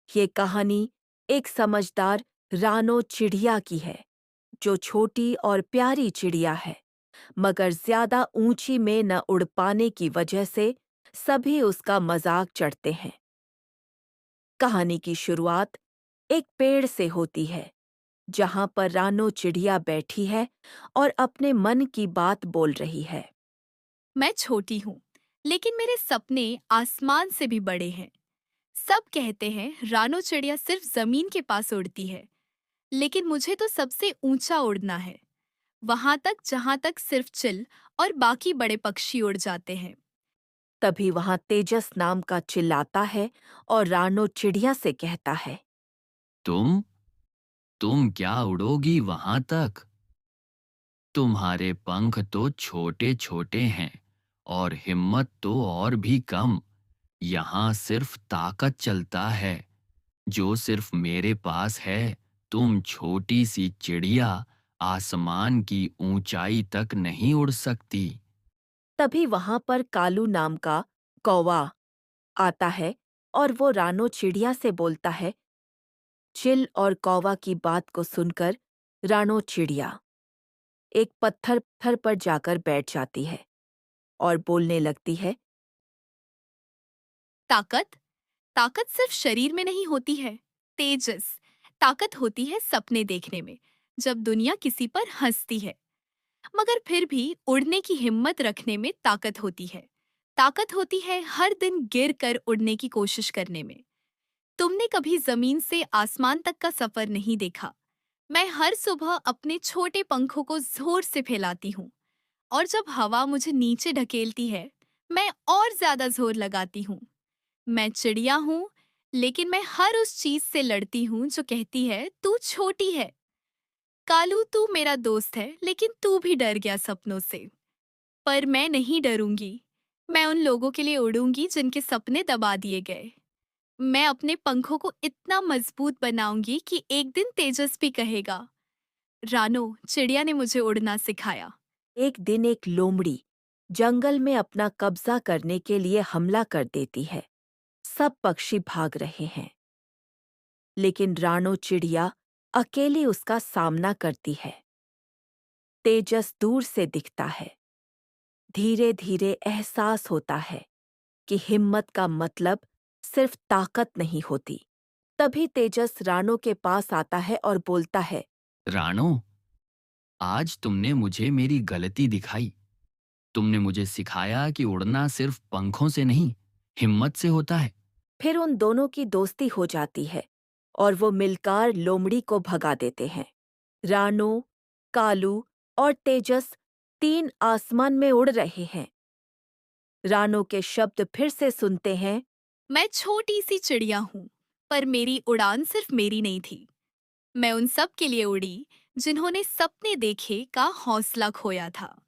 ये कहानी एक समझदार रानो चिड़िया की है, जो छोटी और प्यारी चिड़िया है, मगर ज्यादा ऊंची में न उड़ पाने की वजह से सभी उसका मजाक चढ़ते हैं। कहानी की शुरुआत एक पेड़ से होती है, जहां पर रानो चिड़िया बैठी है और अपने मन की बात बोल रही है। मैं छोटी हूँ, लेकिन मेरे सपने आसमान से भी बड़े हैं। सब कहते हैं रानो चिड़िया सिर्फ जमीन के पास उड़ती है, लेकिन मुझे तो सबसे ऊंचा उड़ना है, वहां तक जहां तक सिर्फ चिल और बाकी बड़े पक्षी उड़ जाते हैं। तभी वहां तेजस नाम का चिल्लाता है और रानो चिड़िया से कहता है। तुम तुम क्या उड़ोगी वहां तक? तुम्हारे पंख तो छोटे छोटे हैं और हिम्मत तो और भी कम। यहाँ सिर्फ ताकत चलता है, जो सिर्फ मेरे पास है। तुम छोटी सी चिड़िया आसमान की ऊंचाई तक नहीं उड़ सकती। तभी वहां पर कालू नाम का कौवा आता है और वो रानो चिड़िया से बोलता है। चिल और कौवा की बात को सुनकर रानो चिड़िया एक पत्थर पर जाकर बैठ जाती है और बोलने लगती है। ताकत ताकत सिर्फ शरीर में नहीं होती है, तेजस। ताकत होती है सपने देखने में, जब दुनिया किसी पर हंसती है। मगर फिर भी उड़ने की हिम्मत रखने में ताकत होती है। ताकत होती है हर दिन गिर कर उड़ने की कोशिश करने में। तुमने कभी जमीन से आसमान तक का सफर नहीं देखा। मैं हर सुबह अपने छोटे पंखों को जोर से फैलाती हूँ, और जब हवा मुझे नीचे ढकेलती है, मैं और ज्यादा जोर लगाती हूँ। मैं चिड़िया हूँ, लेकिन मैं हर उस चीज से लड़ती हूँ जो कहती है तू छोटी है। कालू, तू मेरा दोस्त है, लेकिन तू भी डर गया सपनों से। पर मैं नहीं डरूंगी। मैं उन लोगों के लिए उड़ूंगी जिनके सपने दबा दिए गए। मैं अपने पंखों को इतना मजबूत बनाऊंगी कि एक दिन तेजस भी कहेगा, रानो चिड़िया ने मुझे उड़ना सिखाया। एक दिन एक लोमड़ी जंगल में अपना कब्जा करने के लिए हमला कर देती है। सब पक्षी भाग रहे हैं, लेकिन रानो चिड़िया अकेली उसका सामना करती है। तेजस दूर से दिखता है। धीरे धीरे एहसास होता है कि हिम्मत का मतलब सिर्फ ताकत नहीं होती। तभी तेजस रानो के पास आता है और बोलता है। राणो, आज तुमने मुझे मेरी गलती दिखाई। तुमने मुझे सिखाया कि उड़ना सिर्फ पंखों से नहीं, हिम्मत से होता है। फिर उन दोनों की दोस्ती हो जाती है और वो मिलकर लोमड़ी को भगा देते हैं। रानो, कालू और तेजस तीन आसमान में उड़ रहे हैं। रानो के शब्द फिर से सुनते हैं। मैं छोटी सी चिड़िया हूँ, पर मेरी उड़ान सिर्फ मेरी नहीं थी। मैं उन सब के लिए उड़ी जिन्होंने सपने देखे का हौसला खोया था।